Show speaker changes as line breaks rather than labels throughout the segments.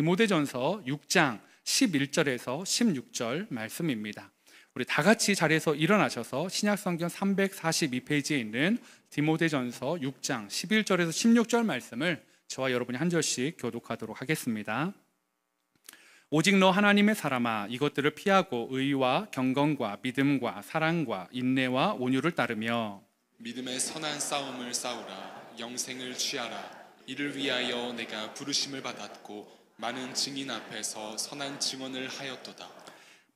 디모데전서 6장 11절에서 16절 말씀입니다. 우리 다 같이 자리에서 일어나셔서 신약성경 342페이지에 있는 디모데전서 6장 11절에서 16절 말씀을 저와 여러분이 한 절씩 교독하도록 하겠습니다. 오직 너 하나님의 사람아, 이것들을 피하고 의와 경건과 믿음과 사랑과 인내와 온유를 따르며
믿음의 선한 싸움을 싸우라. 영생을 취하라. 이를 위하여 내가 부르심을 받았고 많은 증인 앞에서 선한 증언을 하였도다.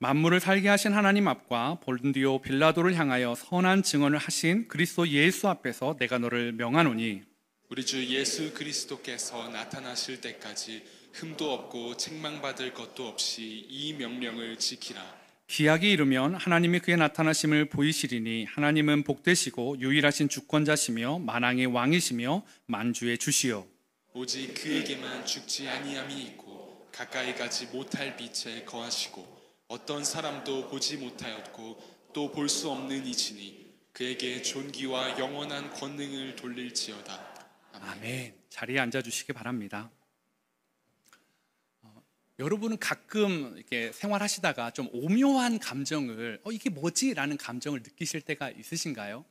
만물을 살게 하신 하나님 앞과 본디오 빌라도를 향하여 선한 증언을 하신 그리스도 예수 앞에서 내가 너를 명하노니
우리 주 예수 그리스도께서 나타나실 때까지 흠도 없고 책망받을 것도 없이 이 명령을 지키라.
기약이 이르면 하나님이 그의 나타나심을 보이시리니 하나님은 복되시고 유일하신 주권자시며 만왕의 왕이시며 만주의 주시요
오직 그에게만 죽지 아니함이 있고 가까이 가지 못할 빛에 거하시고 어떤 사람도 보지 못하였고 또 볼 수 없는 이시니 그에게 존귀와 영원한 권능을 돌릴지어다.
아멘. 자리에 앉아주시기 바랍니다. 여러분은 가끔 이렇게 생활하시다가 좀 오묘한 감정을 이게 뭐지? 라는 감정을 느끼실 때가 있으신가요?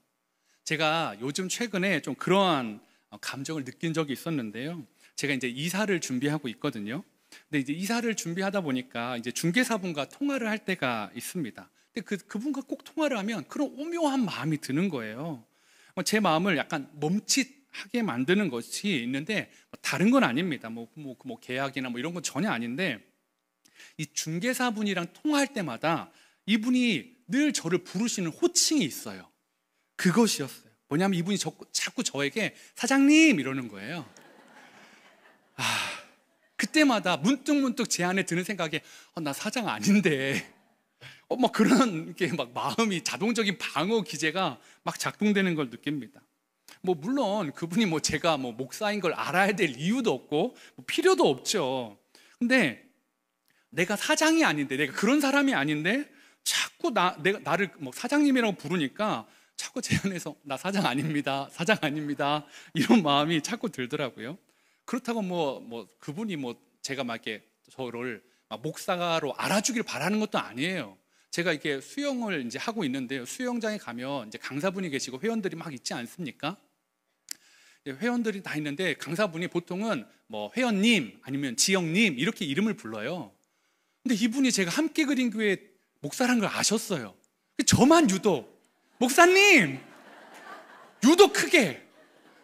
제가 요즘 최근에 좀 그러한 감정을 느낀 적이 있었는데요. 제가 이제 이사를 준비하고 있거든요. 근데 이제 이사를 준비하다 보니까 이제 중개사분과 통화를 할 때가 있습니다. 근데 그분과 꼭 통화를 하면 그런 오묘한 마음이 드는 거예요. 제 마음을 약간 멈칫하게 만드는 것이 있는데 다른 건 아닙니다. 뭐 계약이나 뭐 이런 건 전혀 아닌데 이 중개사분이랑 통화할 때마다 이분이 늘 저를 부르시는 호칭이 있어요. 그것이었어요. 뭐냐면 이분이 자꾸 저에게 사장님 이러는 거예요. 그때마다 문득 제 안에 드는 생각이 나 사장 아닌데 막 그런 게 막 마음이 자동적인 방어 기제가 막 작동되는 걸 느낍니다. 물론 그분이 제가 목사인 걸 알아야 될 이유도 없고 필요도 없죠. 근데 내가 사장이 아닌데, 내가 그런 사람이 아닌데 자꾸 나를 사장님이라고 부르니까 자꾸 제 안에서 나 사장 아닙니다, 사장 아닙니다 이런 마음이 자꾸 들더라고요. 그렇다고 그분이 제가 막 이렇게 저를 목사로 알아주길 바라는 것도 아니에요. 제가 이렇게 수영을 이제 하고 있는데요. 수영장에 가면 이제 강사분이 계시고 회원들이 막 있지 않습니까? 회원들이 다 있는데 강사분이 보통은 회원님 아니면 지영님 이렇게 이름을 불러요. 근데 이분이 제가 함께 그린 교회 목사라는 걸 아셨어요. 저만 유독 목사님 유독 크게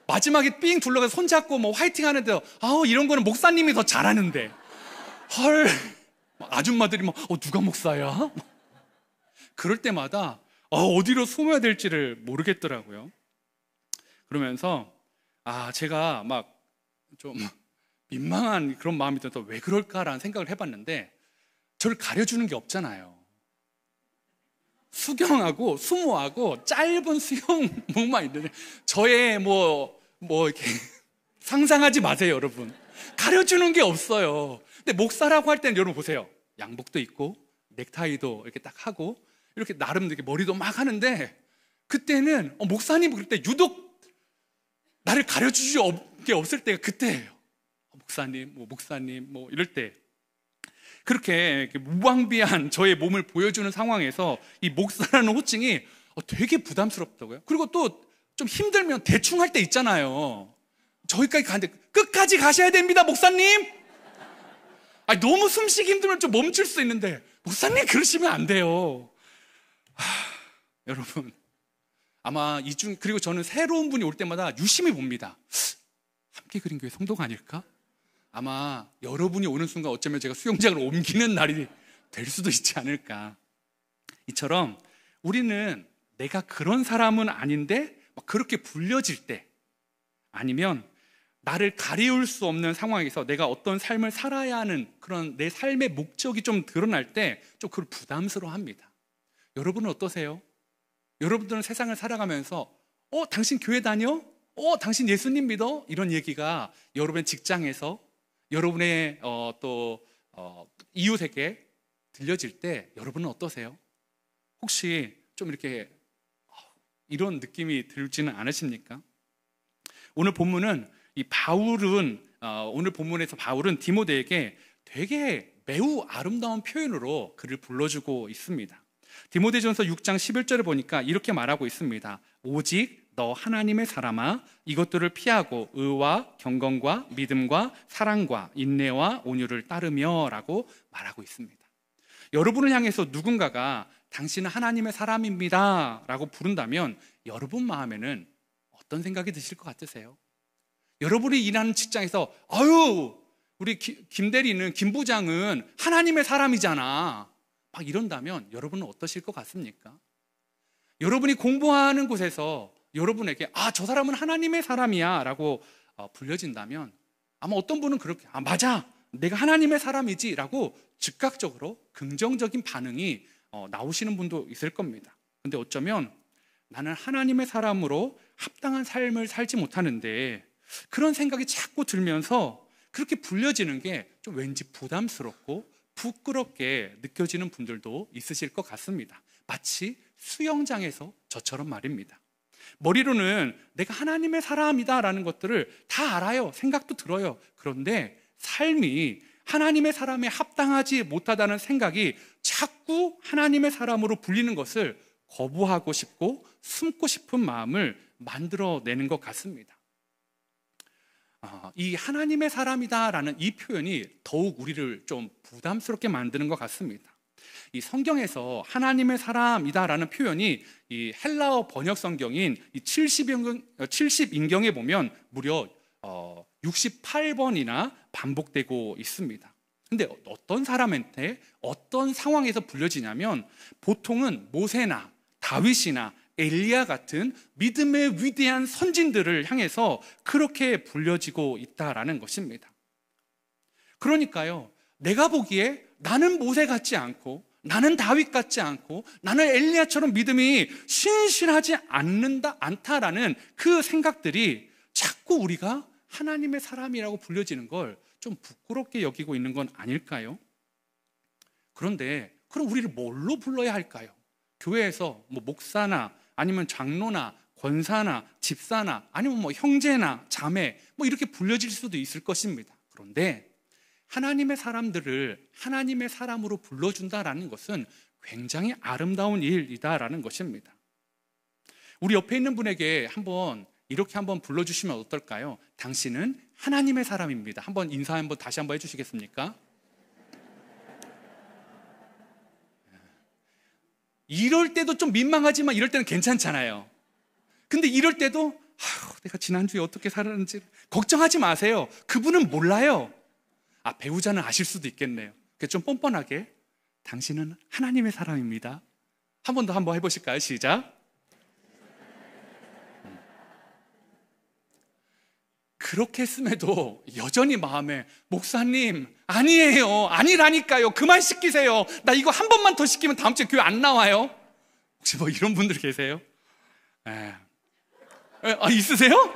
마지막에 삥 둘러가서 손잡고 화이팅 하는데 이런 거는 목사님이 더 잘하는데 헐 아줌마들이 누가 목사야? 그럴 때마다 어디로 숨어야 될지를 모르겠더라고요. 그러면서 제가 막 좀 민망한 그런 마음이 들어서 왜 그럴까라는 생각을 해봤는데 저를 가려주는 게 없잖아요. 수경하고 수모하고 짧은 수영복만 있는데 저의 이렇게 상상하지 마세요, 여러분. 가려주는 게 없어요. 근데 목사라고 할 때는 여러분 보세요. 양복도 입고 넥타이도 이렇게 딱 하고 이렇게 나름 이렇게 머리도 막 하는데 그때는 목사님 그럴 때 유독 나를 가려주지 게 없을 때가 그때예요. 목사님 이럴 때 그렇게 무방비한 저의 몸을 보여주는 상황에서 이 목사라는 호칭이 되게 부담스럽다고요. 그리고 또 좀 힘들면 대충 할 때 있잖아요. 저기까지 가는데 끝까지 가셔야 됩니다, 목사님. 너무 숨쉬기 힘들면 좀 멈출 수 있는데 목사님 그러시면 안 돼요. 여러분 아마 그리고 저는 새로운 분이 올 때마다 유심히 봅니다. 함께 그린 교회 성도가 아닐까? 아마 여러분이 오는 순간 어쩌면 제가 수영장을 옮기는 날이 될 수도 있지 않을까. 이처럼 우리는 내가 그런 사람은 아닌데 그렇게 불려질 때 아니면 나를 가리울 수 없는 상황에서 내가 어떤 삶을 살아야 하는 그런 내 삶의 목적이 좀 드러날 때 좀 그걸 부담스러워합니다. 여러분은 어떠세요? 여러분들은 세상을 살아가면서 당신 교회 다녀? 당신 예수님 믿어? 이런 얘기가 여러분의 직장에서 여러분의 이웃에게 들려질 때 여러분은 어떠세요? 혹시 좀 이렇게 이런 느낌이 들지는 않으십니까? 오늘 본문은 오늘 본문에서 바울은 디모데에게 되게 매우 아름다운 표현으로 그를 불러주고 있습니다. 디모데전서 6장 11절을 보니까 이렇게 말하고 있습니다. 오직 너 하나님의 사람아, 이것들을 피하고 의와 경건과 믿음과 사랑과 인내와 온유를 따르며 라고 말하고 있습니다. 여러분을 향해서 누군가가 당신은 하나님의 사람입니다 라고 부른다면 여러분 마음에는 어떤 생각이 드실 것 같으세요? 여러분이 일하는 직장에서 아유, 우리 김 대리는, 김 부장은 하나님의 사람이잖아 막 이런다면 여러분은 어떠실 것 같습니까? 여러분이 공부하는 곳에서 여러분에게 저 사람은 하나님의 사람이야 라고 불려진다면 아마 어떤 분은 그렇게 맞아, 내가 하나님의 사람이지 라고 즉각적으로 긍정적인 반응이 나오시는 분도 있을 겁니다. 근데 어쩌면 나는 하나님의 사람으로 합당한 삶을 살지 못하는데 그런 생각이 자꾸 들면서 그렇게 불려지는 게 좀 왠지 부담스럽고 부끄럽게 느껴지는 분들도 있으실 것 같습니다. 마치 수영장에서 저처럼 말입니다. 머리로는 내가 하나님의 사람이다 라는 것들을 다 알아요. 생각도 들어요. 그런데 삶이 하나님의 사람에 합당하지 못하다는 생각이 자꾸 하나님의 사람으로 불리는 것을 거부하고 싶고 숨고 싶은 마음을 만들어내는 것 같습니다. 이 하나님의 사람이다라는 이 표현이 더욱 우리를 좀 부담스럽게 만드는 것 같습니다. 이 성경에서 하나님의 사람이다라는 표현이 이 헬라어 번역 성경인 이 70인경에 보면 무려 68번이나 반복되고 있습니다. 근데 어떤 사람한테 어떤 상황에서 불려지냐면 보통은 모세나 다윗이나 엘리야 같은 믿음의 위대한 선진들을 향해서 그렇게 불려지고 있다라는 것입니다. 그러니까요, 내가 보기에 나는 모세 같지 않고 나는 다윗 같지 않고 나는 엘리야처럼 믿음이 신실하지 않다라는 그 생각들이 자꾸 우리가 하나님의 사람이라고 불려지는 걸 좀 부끄럽게 여기고 있는 건 아닐까요? 그런데 그럼 우리를 뭘로 불러야 할까요? 교회에서 뭐 목사나 아니면 장로나 권사나 집사나 아니면 뭐 형제나 자매 뭐 이렇게 불려질 수도 있을 것입니다. 그런데 하나님의 사람들을 하나님의 사람으로 불러준다라는 것은 굉장히 아름다운 일이다라는 것입니다. 우리 옆에 있는 분에게 이렇게 한번 불러주시면 어떨까요? 당신은 하나님의 사람입니다. 한번 인사 다시 한번 해주시겠습니까? 이럴 때도 좀 민망하지만 이럴 때는 괜찮잖아요. 근데 이럴 때도 내가 지난주에 어떻게 살았는지 걱정하지 마세요. 그분은 몰라요. 배우자는 아실 수도 있겠네요. 좀 뻔뻔하게 당신은 하나님의 사람입니다. 한 번 더 해보실까요? 시작. 그렇게 했음에도 여전히 마음에 목사님 아니에요, 아니라니까요, 그만 시키세요, 나 이거 한 번만 더 시키면 다음 주에 교회 안 나와요. 혹시 뭐 이런 분들 계세요? 있으세요?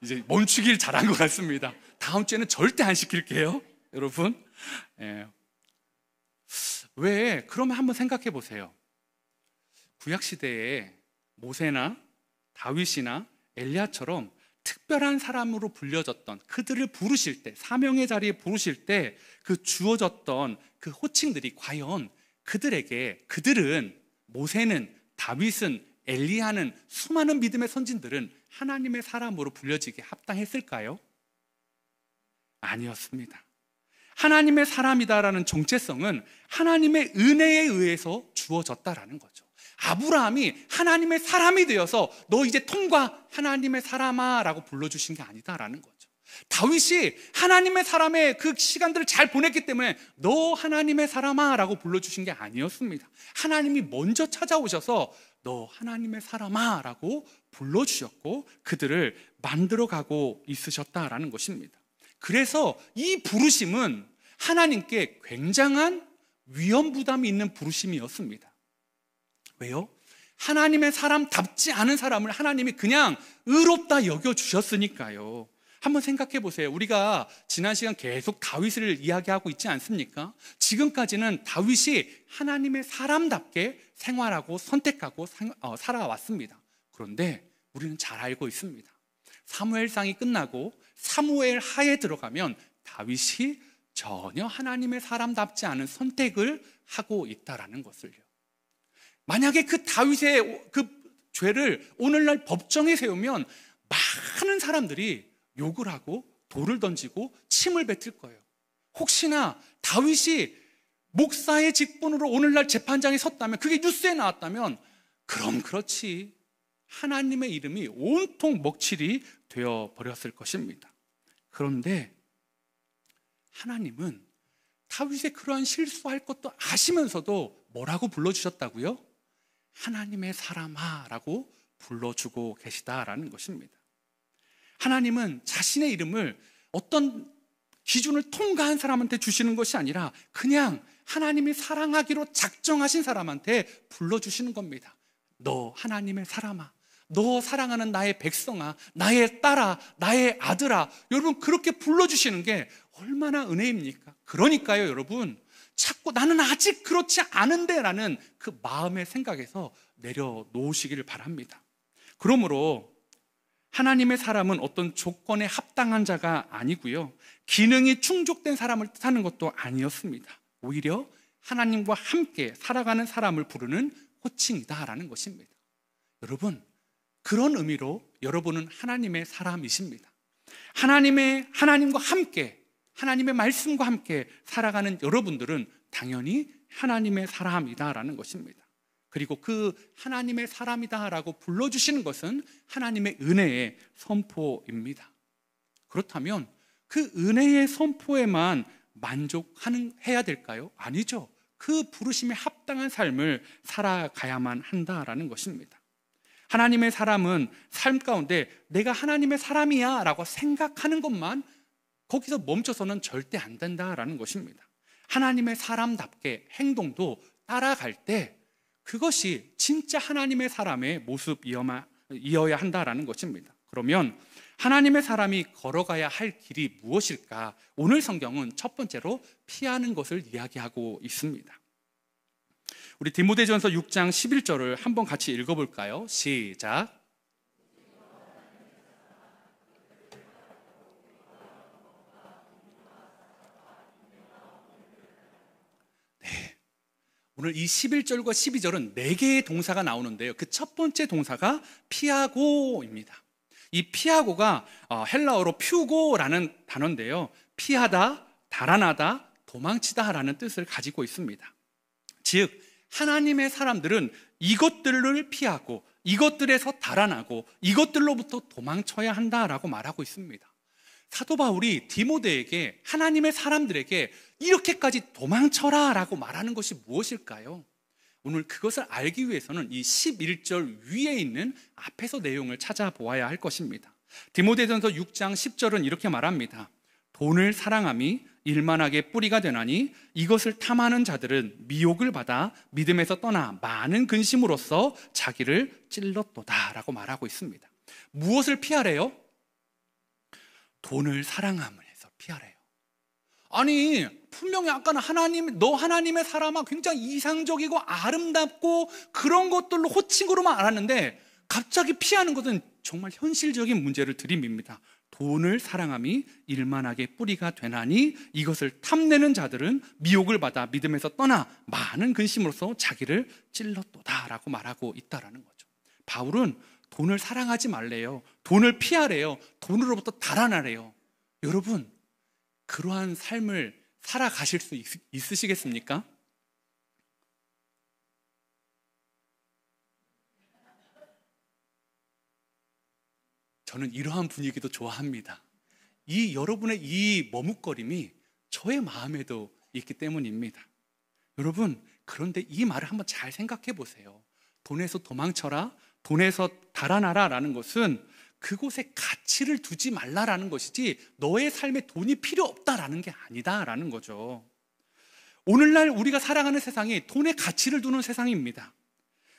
이제 멈추길 잘한 것 같습니다. 다음 주에는 절대 안 시킬게요, 여러분. 왜? 그러면 한번 생각해 보세요. 구약시대에 모세나 다윗이나 엘리야처럼 특별한 사람으로 불려졌던 그들을 부르실 때, 사명의 자리에 부르실 때 그 주어졌던 그 호칭들이 과연 그들은 모세는, 다윗은, 엘리야는, 수많은 믿음의 선진들은 하나님의 사람으로 불려지게 합당했을까요? 아니었습니다. 하나님의 사람이다라는 정체성은 하나님의 은혜에 의해서 주어졌다라는 거죠. 아브라함이 하나님의 사람이 되어서 너 이제 통과, 하나님의 사람아 라고 불러주신 게 아니다라는 거죠. 다윗이 하나님의 사람의 그 시간들을 잘 보냈기 때문에 너 하나님의 사람아 라고 불러주신 게 아니었습니다. 하나님이 먼저 찾아오셔서 너 하나님의 사람아 라고 불러주셨고 그들을 만들어가고 있으셨다라는 것입니다. 그래서 이 부르심은 하나님께 굉장한 위험 부담이 있는 부르심이었습니다. 왜요? 하나님의 사람답지 않은 사람을 하나님이 그냥 의롭다 여겨주셨으니까요. 한번 생각해 보세요. 우리가 지난 시간 계속 다윗을 이야기하고 있지 않습니까? 지금까지는 다윗이 하나님의 사람답게 생활하고 선택하고 살아왔습니다. 그런데 우리는 잘 알고 있습니다. 사무엘상이 끝나고 사무엘 하에 들어가면 다윗이 전혀 하나님의 사람답지 않은 선택을 하고 있다라는 것을요. 만약에 그 다윗의 그 죄를 오늘날 법정에 세우면 많은 사람들이 욕을 하고 돌을 던지고 침을 뱉을 거예요. 혹시나 다윗이 목사의 직분으로 오늘날 재판장에 섰다면, 그게 뉴스에 나왔다면, 그럼 그렇지, 하나님의 이름이 온통 먹칠이 되어 버렸을 것입니다. 그런데 하나님은 다윗의 그러한 실수할 것도 아시면서도 뭐라고 불러주셨다고요? 하나님의 사람아 라고 불러주고 계시다라는 것입니다. 하나님은 자신의 이름을 어떤 기준을 통과한 사람한테 주시는 것이 아니라 그냥 하나님이 사랑하기로 작정하신 사람한테 불러주시는 겁니다. 너 하나님의 사람아, 너 사랑하는 나의 백성아, 나의 딸아, 나의 아들아. 여러분, 그렇게 불러주시는 게 얼마나 은혜입니까? 그러니까요, 여러분, 자꾸 나는 아직 그렇지 않은데 라는 그 마음의 생각에서 내려놓으시기를 바랍니다. 그러므로 하나님의 사람은 어떤 조건에 합당한 자가 아니고요, 기능이 충족된 사람을 뜻하는 것도 아니었습니다. 오히려 하나님과 함께 살아가는 사람을 부르는 호칭이다라는 것입니다. 여러분, 그런 의미로 여러분은 하나님의 사람이십니다. 하나님과 함께, 하나님의 말씀과 함께 살아가는 여러분들은 당연히 하나님의 사람이다라는 것입니다. 그리고 그 하나님의 사람이다라고 불러주시는 것은 하나님의 은혜의 선포입니다. 그렇다면 그 은혜의 선포에만 만족해야 될까요? 아니죠. 그 부르심에 합당한 삶을 살아가야만 한다라는 것입니다. 하나님의 사람은 삶 가운데 내가 하나님의 사람이야 라고 생각하는 것만 거기서 멈춰서는 절대 안 된다라는 것입니다. 하나님의 사람답게 행동도 따라갈 때 그것이 진짜 하나님의 사람의 모습이어야 한다라는 것입니다. 그러면 하나님의 사람이 걸어가야 할 길이 무엇일까? 오늘 성경은 첫 번째로 피하는 것을 이야기하고 있습니다. 우리 디모데전서 6장 11절을 한번 같이 읽어볼까요? 시작. 네, 오늘 이 11절과 12절은 4개의 동사가 나오는데요, 그 첫 번째 동사가 피하고입니다. 이 피하고가 헬라어로 퓨고라는 단어인데요, 피하다, 달아나다, 도망치다라는 뜻을 가지고 있습니다. 즉 하나님의 사람들은 이것들을 피하고 이것들에서 달아나고 이것들로부터 도망쳐야 한다라고 말하고 있습니다. 사도 바울이 디모데에게, 하나님의 사람들에게 이렇게까지 도망쳐라 라고 말하는 것이 무엇일까요? 오늘 그것을 알기 위해서는 이 11절 위에 있는 앞에서 내용을 찾아보아야 할 것입니다. 디모데전서 6장 10절은 이렇게 말합니다. 돈을 사랑함이 일만하게 뿌리가 되나니 이것을 탐하는 자들은 미혹을 받아 믿음에서 떠나 많은 근심으로써 자기를 찔렀도다 라고 말하고 있습니다. 무엇을 피하래요? 돈을 사랑함을 해서 피하래요. 아니, 분명히 아까는 너 하나님의 사람아 굉장히 이상적이고 아름답고 그런 것들로 호칭으로만 알았는데 갑자기 피하는 것은 정말 현실적인 문제를 들이밉니다. 돈을 사랑함이 일만하게 뿌리가 되나니 이것을 탐내는 자들은 미혹을 받아 믿음에서 떠나 많은 근심으로써 자기를 찔렀도다 라고 말하고 있다라는 거죠. 바울은 돈을 사랑하지 말래요. 돈을 피하래요. 돈으로부터 달아나래요. 여러분, 그러한 삶을 살아가실 수 있으시겠습니까? 저는 이러한 분위기도 좋아합니다. 여러분의 이 머뭇거림이 저의 마음에도 있기 때문입니다. 여러분, 그런데 이 말을 한번 잘 생각해 보세요. 돈에서 도망쳐라, 돈에서 달아나라 라는 것은 그곳에 가치를 두지 말라라는 것이지 너의 삶에 돈이 필요 없다라는 게 아니다라는 거죠. 오늘날 우리가 살아가는 세상이 돈에 가치를 두는 세상입니다.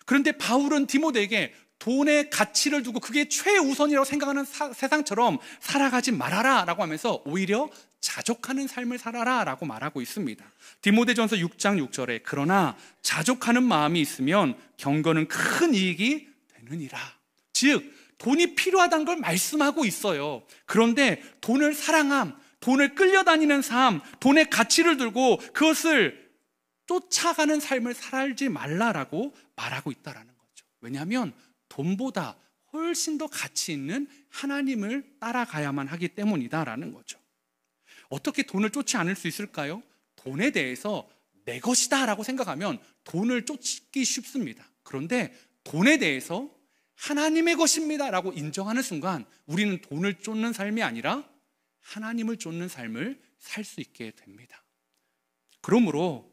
그런데 바울은 디모데에게 돈에 가치를 두고 그게 최우선이라고 생각하는 세상처럼 살아가지 말아라 라고 하면서 오히려 자족하는 삶을 살아라 라고 말하고 있습니다. 디모데전서 6장 6절에 그러나 자족하는 마음이 있으면 경건은 큰 이익이 되느니라. 즉 돈이 필요하다는 걸 말씀하고 있어요. 그런데 돈을 사랑함, 돈을 끌려다니는 삶, 돈의 가치를 들고 그것을 쫓아가는 삶을 살지 말라라고 말하고 있다라는 거죠. 왜냐하면 돈보다 훨씬 더 가치 있는 하나님을 따라가야만 하기 때문이다라는 거죠. 어떻게 돈을 쫓지 않을 수 있을까요? 돈에 대해서 내 것이다 라고 생각하면 돈을 쫓기 쉽습니다. 그런데 돈에 대해서 하나님의 것입니다 라고 인정하는 순간 우리는 돈을 쫓는 삶이 아니라 하나님을 쫓는 삶을 살 수 있게 됩니다. 그러므로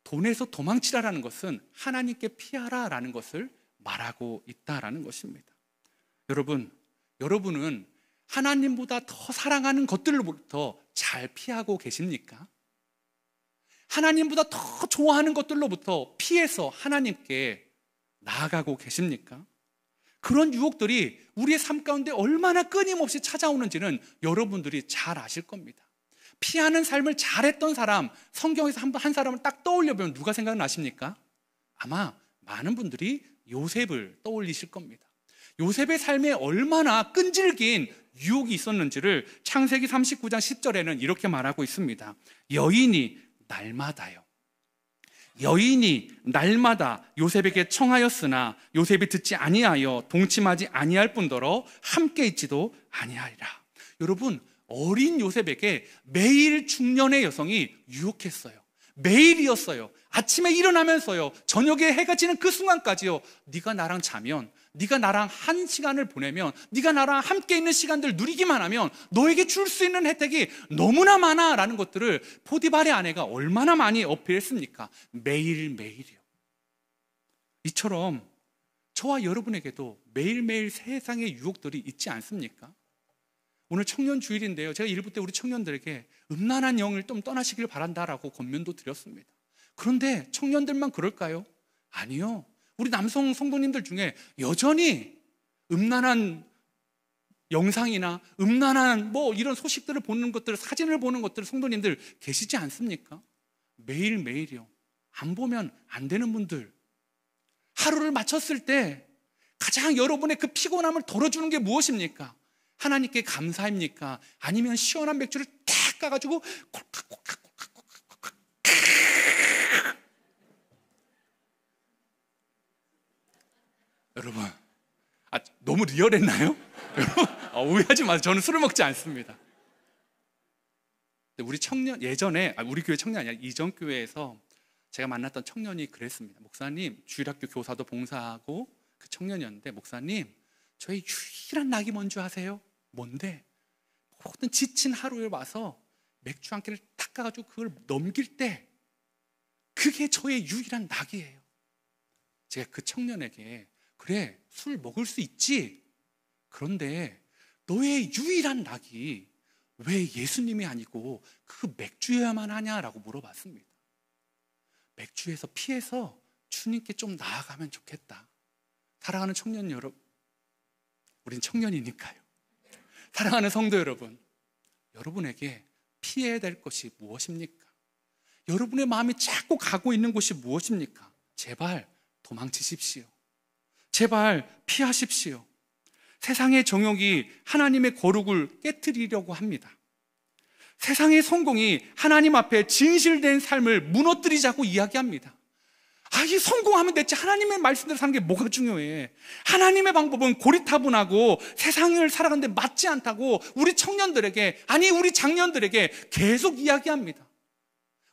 돈에서 도망치라라는 것은 하나님께 피하라라는 것을 말하고 있다라는 것입니다. 여러분은 하나님보다 더 사랑하는 것들로부터 잘 피하고 계십니까? 하나님보다 더 좋아하는 것들로부터 피해서 하나님께 나아가고 계십니까? 그런 유혹들이 우리의 삶 가운데 얼마나 끊임없이 찾아오는지는 여러분들이 잘 아실 겁니다. 피하는 삶을 잘했던 사람, 성경에서 한 사람을 딱 떠올려보면 누가 생각나십니까? 아마 많은 분들이 요셉을 떠올리실 겁니다. 요셉의 삶에 얼마나 끈질긴 유혹이 있었는지를 창세기 39장 10절에는 이렇게 말하고 있습니다. 여인이 날마다 요셉에게 청하였으나 요셉이 듣지 아니하여 동침하지 아니할 뿐더러 함께 있지도 아니하리라. 여러분, 어린 요셉에게 매일 중년의 여성이 유혹했어요. 매일이었어요. 아침에 일어나면서요, 저녁에 해가 지는 그 순간까지요, 네가 나랑 자면, 네가 나랑 한 시간을 보내면, 네가 나랑 함께 있는 시간들 누리기만 하면 너에게 줄 수 있는 혜택이 너무나 많아 라는 것들을 포디발의 아내가 얼마나 많이 어필했습니까? 매일매일이요. 이처럼 저와 여러분에게도 매일매일 세상의 유혹들이 있지 않습니까? 오늘 청년 주일인데요, 제가 일부 때 우리 청년들에게 음란한 영을 좀 떠나시길 바란다라고 권면도 드렸습니다. 그런데 청년들만 그럴까요? 아니요. 우리 남성 성도님들 중에 여전히 음란한 영상이나 음란한 이런 소식들을 보는 것들, 사진을 보는 것들 성도님들 계시지 않습니까? 매일매일이요. 안 보면 안 되는 분들, 하루를 마쳤을 때 가장 여러분의 그 피곤함을 덜어주는 게 무엇입니까? 하나님께 감사입니까? 아니면 시원한 맥주를 탁 까가지고 콜칵콜칵콜칵콜칵. 여러분, 너무 리얼했나요? 여러분, 오해하지 마세요. 저는 술을 먹지 않습니다. 우리 청년, 예전에 우리 교회 청년이 아니라 이전 교회에서 제가 만났던 청년이 그랬습니다. 목사님, 주일학교 교사도 봉사하고 그 청년이었는데, 목사님, 저희 유일한 낙이 뭔지 아세요? 뭔데? 모든 지친 하루에 와서 맥주 한 캔을 탁 가가지고 그걸 넘길 때 그게 저의 유일한 낙이에요. 제가 그 청년에게, 그래, 술 먹을 수 있지. 그런데 너의 유일한 낙이 왜 예수님이 아니고 그 맥주여야만 하냐라고 물어봤습니다. 맥주에서 피해서 주님께 좀 나아가면 좋겠다. 사랑하는 청년 여러분, 우린 청년이니까요. 사랑하는 성도 여러분, 여러분에게 피해야 될 것이 무엇입니까? 여러분의 마음이 자꾸 가고 있는 곳이 무엇입니까? 제발 도망치십시오. 제발 피하십시오. 세상의 정욕이 하나님의 거룩을 깨트리려고 합니다. 세상의 성공이 하나님 앞에 진실된 삶을 무너뜨리자고 이야기합니다. 이 성공하면 됐지, 하나님의 말씀대로 사는 게 뭐가 중요해? 하나님의 방법은 고리타분하고 세상을 살아가는데 맞지 않다고 우리 청년들에게, 아니 우리 장년들에게 계속 이야기합니다.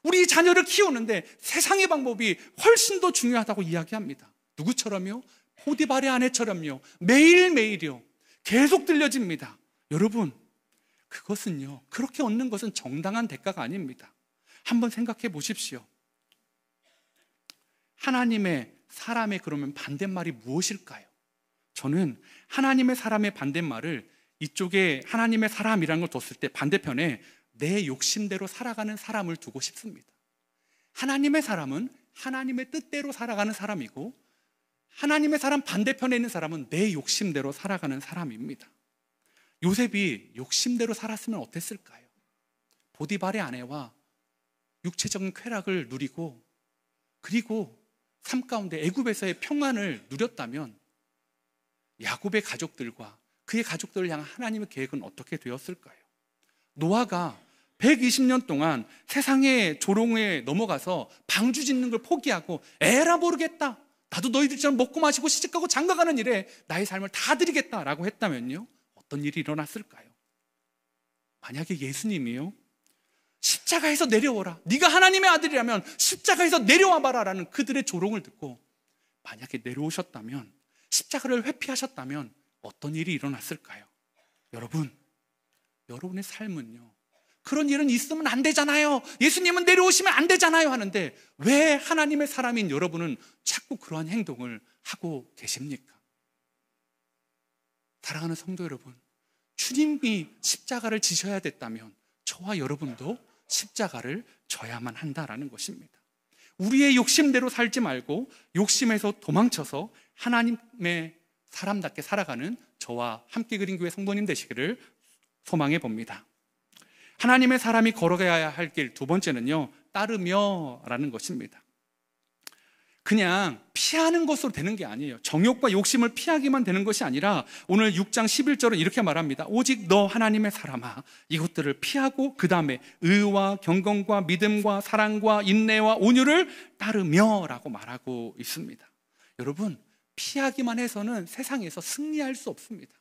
우리 자녀를 키우는데 세상의 방법이 훨씬 더 중요하다고 이야기합니다. 누구처럼요? 포디발의 아내처럼요. 매일매일이요. 계속 들려집니다. 여러분, 그것은요, 그렇게 얻는 것은 정당한 대가가 아닙니다. 한번 생각해 보십시오. 하나님의 사람의 그러면 반대말이 무엇일까요? 저는 하나님의 사람의 반대말을 이쪽에 하나님의 사람이라는 걸 뒀을 때 반대편에 내 욕심대로 살아가는 사람을 두고 싶습니다. 하나님의 사람은 하나님의 뜻대로 살아가는 사람이고, 하나님의 사람 반대편에 있는 사람은 내 욕심대로 살아가는 사람입니다. 요셉이 욕심대로 살았으면 어땠을까요? 보디발의 아내와 육체적인 쾌락을 누리고, 그리고 삶 가운데 애굽에서의 평안을 누렸다면 야곱의 가족들과 그의 가족들을 향한 하나님의 계획은 어떻게 되었을까요? 노아가 120년 동안 세상의 조롱에 넘어가서 방주 짓는 걸 포기하고 에라 모르겠다, 나도 너희들처럼 먹고 마시고 시집가고 장가가는 일에 나의 삶을 다 드리겠다라고 했다면요, 어떤 일이 일어났을까요? 만약에 예수님이요, 십자가에서 내려오라, 네가 하나님의 아들이라면 십자가에서 내려와 봐라 라는 그들의 조롱을 듣고 만약에 내려오셨다면, 십자가를 회피하셨다면 어떤 일이 일어났을까요? 여러분의 삶은요, 그런 일은 있으면 안 되잖아요, 예수님은 내려오시면 안 되잖아요 하는데 왜 하나님의 사람인 여러분은 자꾸 그러한 행동을 하고 계십니까? 사랑하는 성도 여러분, 주님이 십자가를 지셔야 됐다면 저와 여러분도 십자가를 져야만 한다라는 것입니다. 우리의 욕심대로 살지 말고 욕심에서 도망쳐서 하나님의 사람답게 살아가는 저와 함께 그린 교회 성도님 되시기를 소망해 봅니다. 하나님의 사람이 걸어가야 할 길 두 번째는요, 따르며 라는 것입니다. 그냥 피하는 것으로 되는 게 아니에요. 정욕과 욕심을 피하기만 되는 것이 아니라 오늘 6장 11절은 이렇게 말합니다. 오직 너 하나님의 사람아, 이것들을 피하고 그 다음에 의와 경건과 믿음과 사랑과 인내와 온유를 따르며 라고 말하고 있습니다. 여러분, 피하기만 해서는 세상에서 승리할 수 없습니다.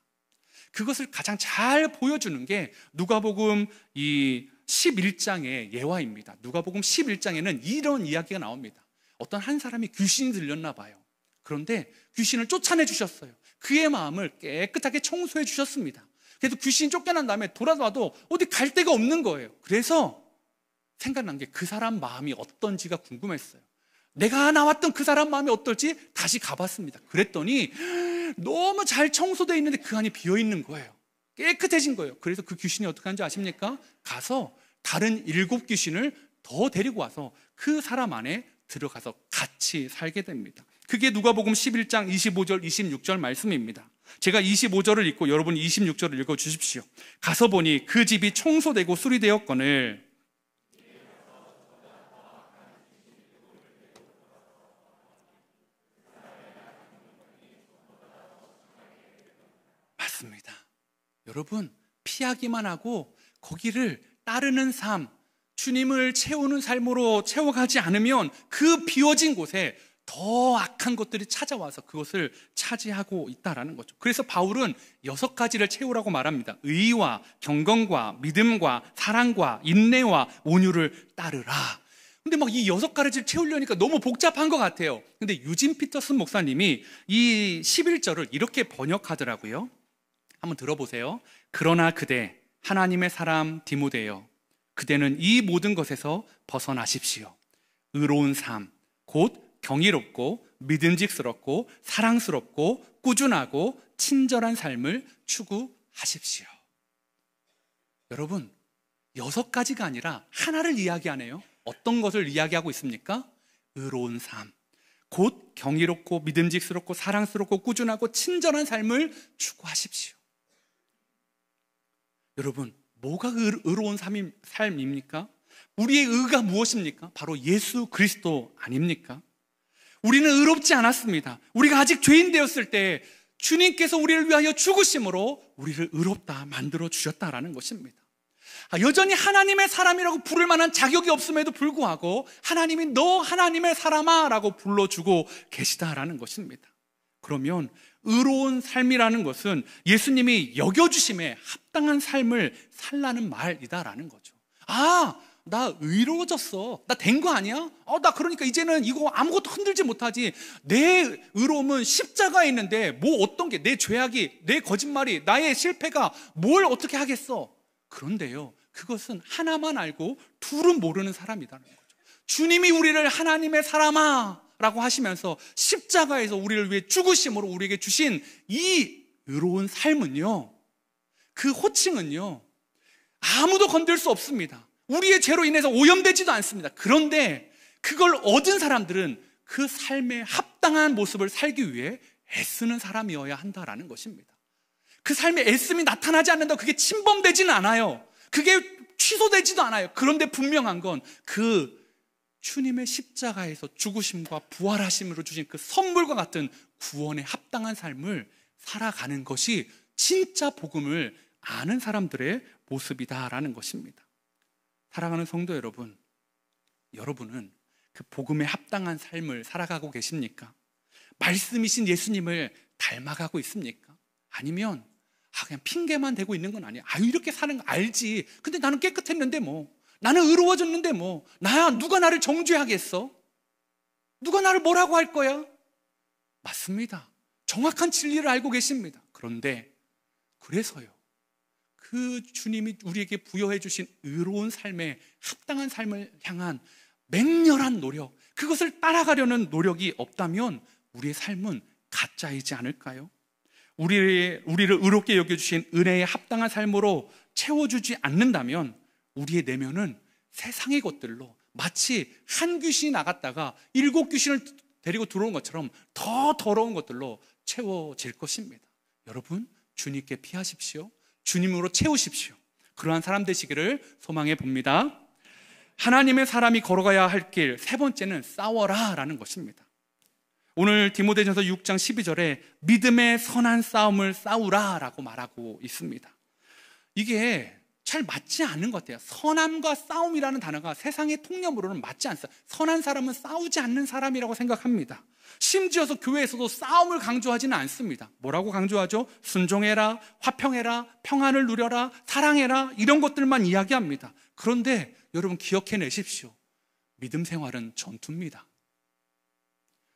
그것을 가장 잘 보여주는 게 누가복음 이 11장의 예화입니다. 누가복음 11장에는 이런 이야기가 나옵니다. 어떤 한 사람이 귀신이 들렸나 봐요. 그런데 귀신을 쫓아내 주셨어요. 그의 마음을 깨끗하게 청소해 주셨습니다. 그래도 귀신이 쫓겨난 다음에 돌아와도 어디 갈 데가 없는 거예요. 그래서 생각난 게 그 사람 마음이 어떤지가 궁금했어요. 내가 나왔던 그 사람 마음이 어떨지 다시 가봤습니다. 그랬더니 너무 잘 청소되어 있는데 그 안이 비어있는 거예요. 깨끗해진 거예요. 그래서 그 귀신이 어떻게 하는지 아십니까? 가서 다른 7 귀신을 더 데리고 와서 그 사람 안에 들어가서 같이 살게 됩니다. 그게 누가복음 11장 25절 26절 말씀입니다. 제가 25절을 읽고 여러분 26절을 읽어주십시오. 가서 보니 그 집이 청소되고 수리되었거늘 맞습니다. 여러분, 피하기만 하고 거기를 따르는 삶, 주님을 채우는 삶으로 채워가지 않으면 그 비워진 곳에 더 악한 것들이 찾아와서 그것을 차지하고 있다는 거죠. 그래서 바울은 6가지를 채우라고 말합니다. 의와 경건과 믿음과 사랑과 인내와 온유를 따르라. 근데 막 이 6가지를 채우려니까 너무 복잡한 것 같아요. 근데 유진 피터슨 목사님이 이 11절을 이렇게 번역하더라고요. 한번 들어보세요. 그러나 그대 하나님의 사람 디모데여, 그대는 이 모든 것에서 벗어나십시오. 의로운 삶, 곧 경이롭고 믿음직스럽고 사랑스럽고 꾸준하고 친절한 삶을 추구하십시오. 여러분, 6가지가 아니라 하나를 이야기하네요. 어떤 것을 이야기하고 있습니까? 의로운 삶, 곧 경이롭고 믿음직스럽고 사랑스럽고 꾸준하고 친절한 삶을 추구하십시오. 여러분, 뭐가 의로운 삶입니까? 우리의 의가 무엇입니까? 바로 예수 그리스도 아닙니까? 우리는 의롭지 않았습니다. 우리가 아직 죄인 되었을 때 주님께서 우리를 위하여 죽으심으로 우리를 의롭다 만들어 주셨다라는 것입니다. 여전히 하나님의 사람이라고 부를 만한 자격이 없음에도 불구하고 하나님이 너 하나님의 사람아 라고 불러주고 계시다라는 것입니다. 그러면 의로운 삶이라는 것은 예수님이 여겨주심에 합당한 삶을 살라는 말이다라는 거죠. 아, 나 의로워졌어. 나 된 거 아니야? 나 그러니까 이제는 이거 아무것도 흔들지 못하지. 내 의로움은 십자가에 있는데 뭐 어떤 게 내 죄악이, 내 거짓말이, 나의 실패가 뭘 어떻게 하겠어. 그런데요, 그것은 하나만 알고 둘은 모르는 사람이라는 거죠. 주님이 우리를 하나님의 사람아 라고 하시면서 십자가에서 우리를 위해 죽으심으로 우리에게 주신 이 의로운 삶은요, 그 호칭은요, 아무도 건들 수 없습니다. 우리의 죄로 인해서 오염되지도 않습니다. 그런데 그걸 얻은 사람들은 그 삶에 합당한 모습을 살기 위해 애쓰는 사람이어야 한다라는 것입니다. 그 삶의 애씀이 나타나지 않는다고 그게 침범되지는 않아요. 그게 취소되지도 않아요. 그런데 분명한 건 그 주님의 십자가에서 죽으심과 부활하심으로 주신 그 선물과 같은 구원에 합당한 삶을 살아가는 것이 진짜 복음을 아는 사람들의 모습이다라는 것입니다. 사랑하는 성도 여러분, 여러분은 그 복음에 합당한 삶을 살아가고 계십니까? 말씀이신 예수님을 닮아가고 있습니까? 아니면 그냥 핑계만 대고 있는 건 아니야. 이렇게 사는 거 알지. 근데 나는 깨끗했는데 뭐, 나는 의로워졌는데 뭐, 누가 나를 정죄하겠어? 누가 나를 뭐라고 할 거야? 맞습니다. 정확한 진리를 알고 계십니다. 그런데 그래서요, 그 주님이 우리에게 부여해 주신 의로운 삶에 합당한 삶을 향한 맹렬한 노력, 그것을 따라가려는 노력이 없다면 우리의 삶은 가짜이지 않을까요? 우리를 의롭게 여겨주신 은혜에 합당한 삶으로 채워주지 않는다면 우리의 내면은 세상의 것들로 마치 한 귀신이 나갔다가 7 귀신을 데리고 들어온 것처럼 더 더러운 것들로 채워질 것입니다. 여러분, 주님께 피하십시오. 주님으로 채우십시오. 그러한 사람 되시기를 소망해 봅니다. 하나님의 사람이 걸어가야 할 길, 3번째는 싸워라 라는 것입니다. 오늘 디모데전서 6장 12절에 믿음의 선한 싸움을 싸우라 라고 말하고 있습니다. 이게 잘 맞지 않는 것 같아요. 선함과 싸움이라는 단어가 세상의 통념으로는 맞지 않습니다. 선한 사람은 싸우지 않는 사람이라고 생각합니다. 심지어서 교회에서도 싸움을 강조하지는 않습니다. 뭐라고 강조하죠? 순종해라, 화평해라, 평안을 누려라, 사랑해라, 이런 것들만 이야기합니다. 그런데 여러분 기억해내십시오. 믿음 생활은 전투입니다.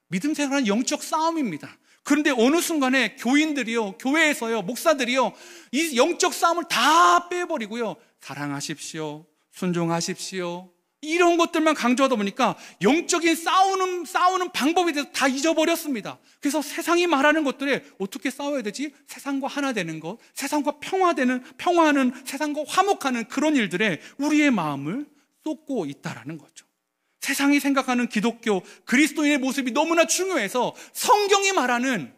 믿음 생활은 영적 싸움입니다. 그런데 어느 순간에 교인들이요, 교회에서요, 목사들이요, 이 영적 싸움을 다 빼버리고요, 사랑하십시오, 순종하십시오, 이런 것들만 강조하다 보니까 영적인 싸우는 방법에 대해서 다 잊어버렸습니다. 그래서 세상이 말하는 것들에 어떻게 싸워야 되지? 세상과 하나 되는 것, 세상과 평화하는, 세상과 화목하는 그런 일들에 우리의 마음을 쏟고 있다라는 거죠. 세상이 생각하는 기독교, 그리스도인의 모습이 너무나 중요해서 성경이 말하는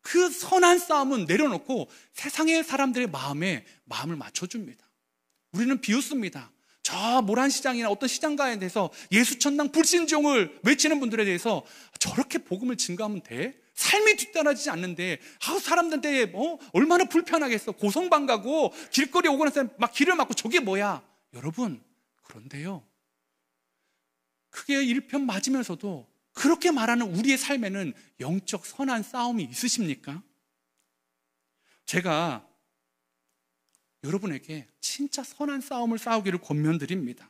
그 선한 싸움은 내려놓고 세상의 사람들의 마음에 마음을 맞춰줍니다. 우리는 비웃습니다. 저 모란시장이나 어떤 시장가에 대해서 예수천당 불신종을 외치는 분들에 대해서 저렇게 복음을 증거하면 돼? 삶이 뒤따라지지 않는데 사람들한테 얼마나 불편하겠어. 고성방 가고 길거리 오고 나서 막 길을 막고 저게 뭐야? 여러분, 그런데요, 그게 일편 맞으면서도 그렇게 말하는 우리의 삶에는 영적 선한 싸움이 있으십니까? 제가 여러분에게 진짜 선한 싸움을 싸우기를 권면드립니다.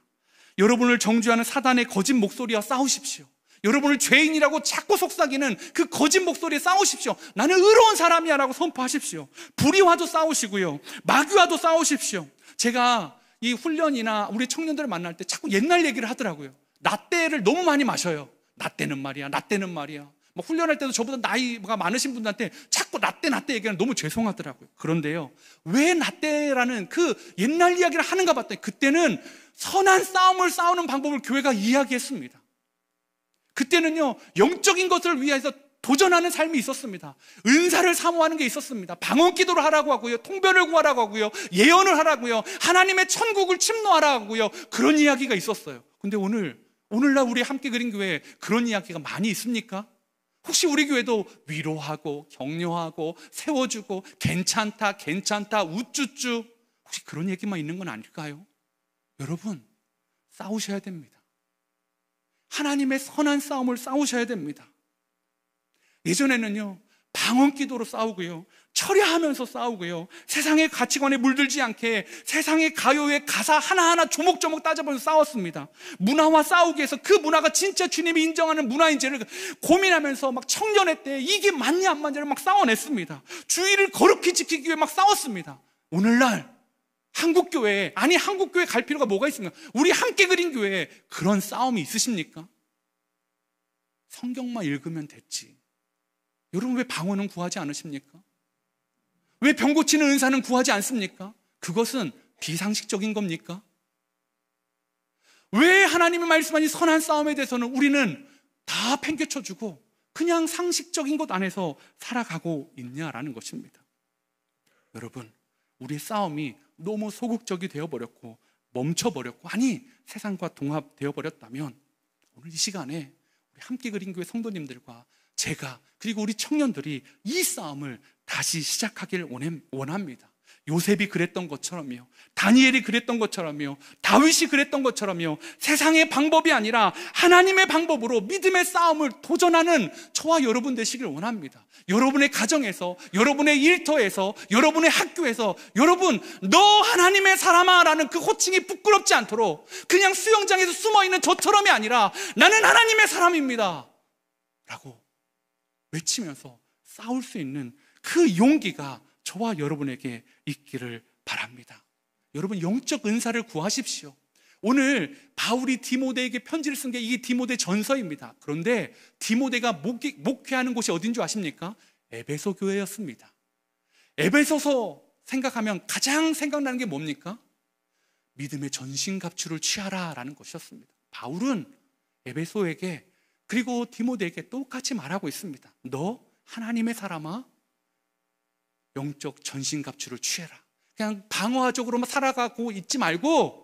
여러분을 정죄하는 사단의 거짓 목소리와 싸우십시오. 여러분을 죄인이라고 자꾸 속삭이는 그 거짓 목소리에 싸우십시오. 나는 의로운 사람이야 라고 선포하십시오. 불의와도 싸우시고요, 마귀와도 싸우십시오. 제가 이 훈련이나 우리 청년들을 만날 때 자꾸 옛날 얘기를 하더라고요. 라떼를 너무 많이 마셔요. 라떼는 말이야, 라떼는 말이야. 훈련할 때도 저보다 나이가 많으신 분들한테 자꾸 라떼 얘기하면 너무 죄송하더라고요. 그런데요, 왜 라떼라는 그 옛날 이야기를 하는가 봤더니 그때는 선한 싸움을 싸우는 방법을 교회가 이야기했습니다. 그때는요, 영적인 것을 위해서 도전하는 삶이 있었습니다. 은사를 사모하는 게 있었습니다. 방언 기도를 하라고 하고요, 통변을 구하라고 하고요, 예언을 하라고요, 하나님의 천국을 침노하라고 하고요, 그런 이야기가 있었어요. 근데 오늘날 우리 함께 그린 교회에 그런 이야기가 많이 있습니까? 혹시 우리 교회도 위로하고 격려하고 세워주고 괜찮다 우쭈쭈, 혹시 그런 얘기만 있는 건 아닐까요? 여러분, 싸우셔야 됩니다. 하나님의 선한 싸움을 싸우셔야 됩니다. 예전에는요, 방언 기도로 싸우고요, 철야하면서 싸우고요, 세상의 가치관에 물들지 않게 세상의 가요의 가사 하나하나 조목조목 따져보면서 싸웠습니다. 문화와 싸우기 위해서 그 문화가 진짜 주님이 인정하는 문화인지를 고민하면서 막 청년회 때 이게 맞냐 안 맞냐를 막 싸워냈습니다. 주의를 거룩히 지키기 위해 막 싸웠습니다. 오늘날 한국교회에, 한국교회 갈 필요가 뭐가 있습니까? 우리 함께 그린 교회에 그런 싸움이 있으십니까? 성경만 읽으면 됐지. 여러분, 왜 방언은 구하지 않으십니까? 왜 병 고치는 은사는 구하지 않습니까? 그것은 비상식적인 겁니까? 왜 하나님의 말씀하신 선한 싸움에 대해서는 우리는 다 팽개쳐주고 그냥 상식적인 것 안에서 살아가고 있냐라는 것입니다. 여러분, 우리의 싸움이 너무 소극적이 되어버렸고 멈춰버렸고, 세상과 동합되어 버렸다면 오늘 이 시간에 우리 함께 그린 교회 성도님들과 제가, 그리고 우리 청년들이 이 싸움을 다시 시작하길 원합니다. 요셉이 그랬던 것처럼요, 다니엘이 그랬던 것처럼요, 다윗이 그랬던 것처럼요, 세상의 방법이 아니라 하나님의 방법으로 믿음의 싸움을 도전하는 저와 여러분 되시길 원합니다. 여러분의 가정에서, 여러분의 일터에서, 여러분의 학교에서, 여러분 너 하나님의 사람아 라는 그 호칭이 부끄럽지 않도록 그냥 수영장에서 숨어있는 저처럼이 아니라 나는 하나님의 사람입니다 라고 외치면서 싸울 수 있는 그 용기가 저와 여러분에게 있기를 바랍니다. 여러분, 영적 은사를 구하십시오. 오늘 바울이 디모데에게 편지를 쓴 게 이 디모데 전서입니다. 그런데 디모데가 목회하는 곳이 어딘 줄 아십니까? 에베소 교회였습니다. 에베소서 생각하면 가장 생각나는 게 뭡니까? 믿음의 전신갑주를 취하라 라는 것이었습니다. 바울은 에베소에게 그리고 디모데에게 똑같이 말하고 있습니다. 너 하나님의 사람아, 영적 전신갑주를 취해라. 그냥 방어적으로만 살아가고 있지 말고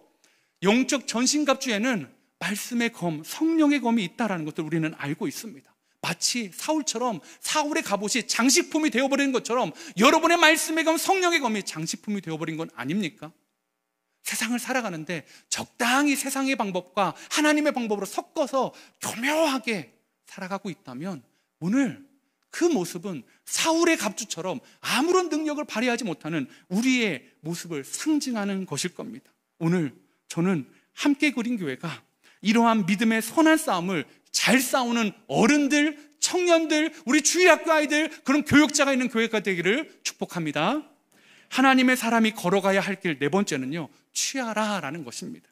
영적 전신갑주에는 말씀의 검, 성령의 검이 있다는 것을 우리는 알고 있습니다. 마치 사울처럼 사울의 갑옷이 장식품이 되어버리는 것처럼 여러분의 말씀의 검, 성령의 검이 장식품이 되어버린 건 아닙니까? 세상을 살아가는데 적당히 세상의 방법과 하나님의 방법으로 섞어서 교묘하게 살아가고 있다면 오늘 그 모습은 사울의 갑주처럼 아무런 능력을 발휘하지 못하는 우리의 모습을 상징하는 것일 겁니다. 오늘 저는 함께 그린 교회가 이러한 믿음의 선한 싸움을 잘 싸우는 어른들, 청년들, 우리 주일학교 아이들, 그런 교육자가 있는 교회가 되기를 축복합니다. 하나님의 사람이 걸어가야 할 길 네 번째는요, 취하라 라는 것입니다.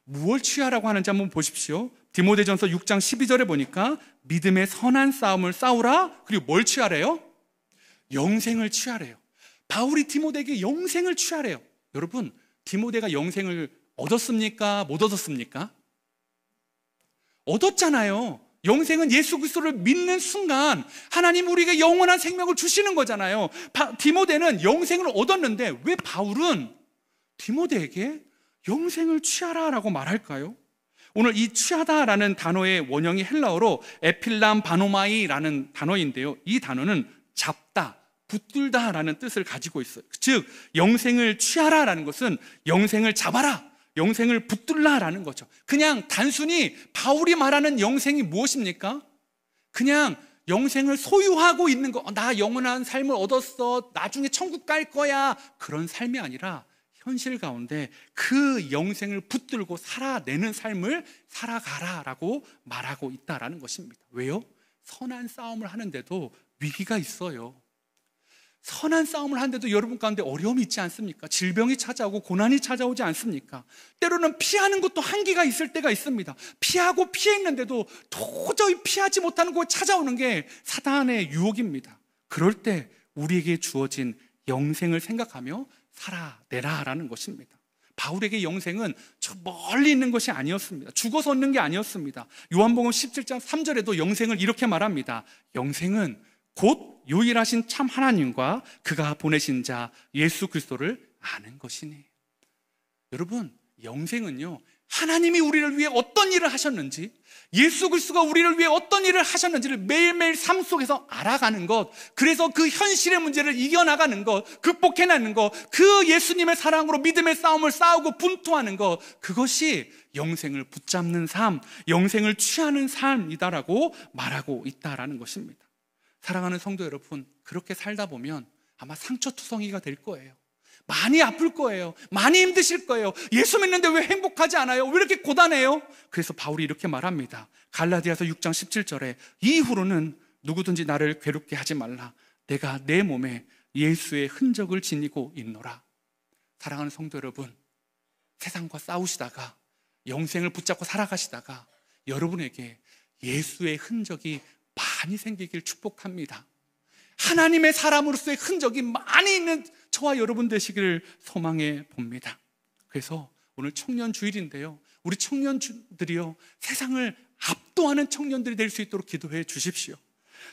무엇을 취하라고 하는지 한번 보십시오. 디모데전서 6장 12절에 보니까 믿음의 선한 싸움을 싸우라. 그리고 뭘 취하래요? 영생을 취하래요. 바울이 디모데에게 영생을 취하래요. 여러분, 디모데가 영생을 얻었습니까? 못 얻었습니까? 얻었잖아요. 영생은 예수 그리스도를 믿는 순간 하나님 우리에게 영원한 생명을 주시는 거잖아요. 디모데는 영생을 얻었는데 왜 바울은 디모데에게 영생을 취하라라고 말할까요? 오늘 이 취하다라는 단어의 원형이 헬라어로 에필람 바노마이라는 단어인데요, 이 단어는 잡다, 붙들다라는 뜻을 가지고 있어요. 즉 영생을 취하라라는 것은 영생을 잡아라, 영생을 붙들라라는 거죠. 그냥 단순히 바울이 말하는 영생이 무엇입니까? 그냥 영생을 소유하고 있는 거, 나 영원한 삶을 얻었어, 나중에 천국 갈 거야, 그런 삶이 아니라 현실 가운데 그 영생을 붙들고 살아내는 삶을 살아가라라고 말하고 있다라는 것입니다. 왜요? 선한 싸움을 하는데도 위기가 있어요. 선한 싸움을 하는데도 여러분 가운데 어려움이 있지 않습니까? 질병이 찾아오고 고난이 찾아오지 않습니까? 때로는 피하는 것도 한계가 있을 때가 있습니다. 피하고 피했는데도 도저히 피하지 못하는 곳에 찾아오는 게 사단의 유혹입니다. 그럴 때 우리에게 주어진 영생을 생각하며 살아내라라는 것입니다. 바울에게 영생은 저 멀리 있는 것이 아니었습니다. 죽어서 얻는 게 아니었습니다. 요한복음 17장 3절에도 영생을 이렇게 말합니다. 영생은 곧 유일하신 참 하나님과 그가 보내신 자 예수 그리스도를 아는 것이니. 여러분, 영생은요, 하나님이 우리를 위해 어떤 일을 하셨는지, 예수 그리스도가 우리를 위해 어떤 일을 하셨는지를 매일매일 삶 속에서 알아가는 것, 그래서 그 현실의 문제를 이겨나가는 것, 극복해내는 것, 그 예수님의 사랑으로 믿음의 싸움을 싸우고 분투하는 것, 그것이 영생을 붙잡는 삶, 영생을 취하는 삶이다라고 말하고 있다라는 것입니다. 사랑하는 성도 여러분, 그렇게 살다 보면 아마 상처투성이가 될 거예요. 많이 아플 거예요. 많이 힘드실 거예요. 예수 믿는데 왜 행복하지 않아요? 왜 이렇게 고단해요? 그래서 바울이 이렇게 말합니다. 갈라디아서 6장 17절에 이후로는 누구든지 나를 괴롭게 하지 말라. 내가 내 몸에 예수의 흔적을 지니고 있노라. 사랑하는 성도 여러분, 세상과 싸우시다가 영생을 붙잡고 살아가시다가 여러분에게 예수의 흔적이 많이 생기길 축복합니다. 하나님의 사람으로서의 흔적이 많이 있는 저와 여러분 되시기를 소망해 봅니다. 그래서 오늘 청년 주일인데요, 우리 청년들이요, 세상을 압도하는 청년들이 될 수 있도록 기도해 주십시오.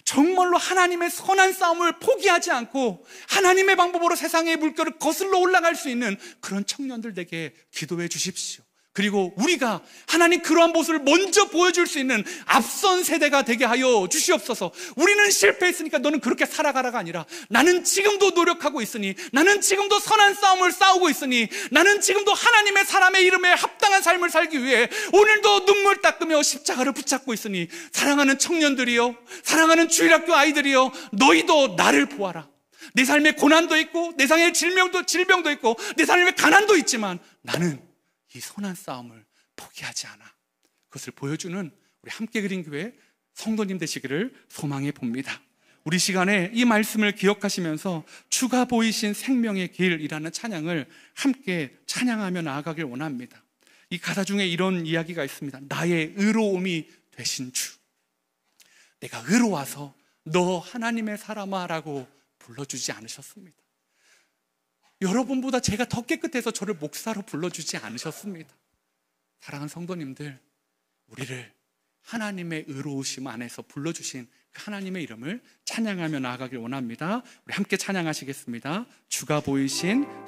정말로 하나님의 선한 싸움을 포기하지 않고 하나님의 방법으로 세상의 물결을 거슬러 올라갈 수 있는 그런 청년들 되게 기도해 주십시오. 그리고 우리가 하나님 그러한 모습을 먼저 보여줄 수 있는 앞선 세대가 되게 하여 주시옵소서. 우리는 실패했으니까 너는 그렇게 살아가라가 아니라, 나는 지금도 노력하고 있으니, 나는 지금도 선한 싸움을 싸우고 있으니, 나는 지금도 하나님의 사람의 이름에 합당한 삶을 살기 위해 오늘도 눈물 닦으며 십자가를 붙잡고 있으니, 사랑하는 청년들이여, 사랑하는 주일학교 아이들이여, 너희도 나를 보아라. 내 삶에 고난도 있고, 내 삶에 질병도 있고, 내 삶에 가난도 있지만 나는 이 선한 싸움을 포기하지 않아. 그것을 보여주는 우리 함께 그린 교회 성도님 되시기를 소망해 봅니다. 우리 시간에 이 말씀을 기억하시면서 주가 보이신 생명의 길이라는 찬양을 함께 찬양하며 나아가길 원합니다. 이 가사 중에 이런 이야기가 있습니다. 나의 의로움이 되신 주, 내가 의로워서 너 하나님의 사람아 라고 불러주지 않으셨습니다. 여러분보다 제가 더 깨끗해서 저를 목사로 불러주지 않으셨습니다. 사랑하는 성도님들, 우리를 하나님의 의로우심 안에서 불러주신 그 하나님의 이름을 찬양하며 나아가길 원합니다. 우리 함께 찬양하시겠습니다. 주가 보이신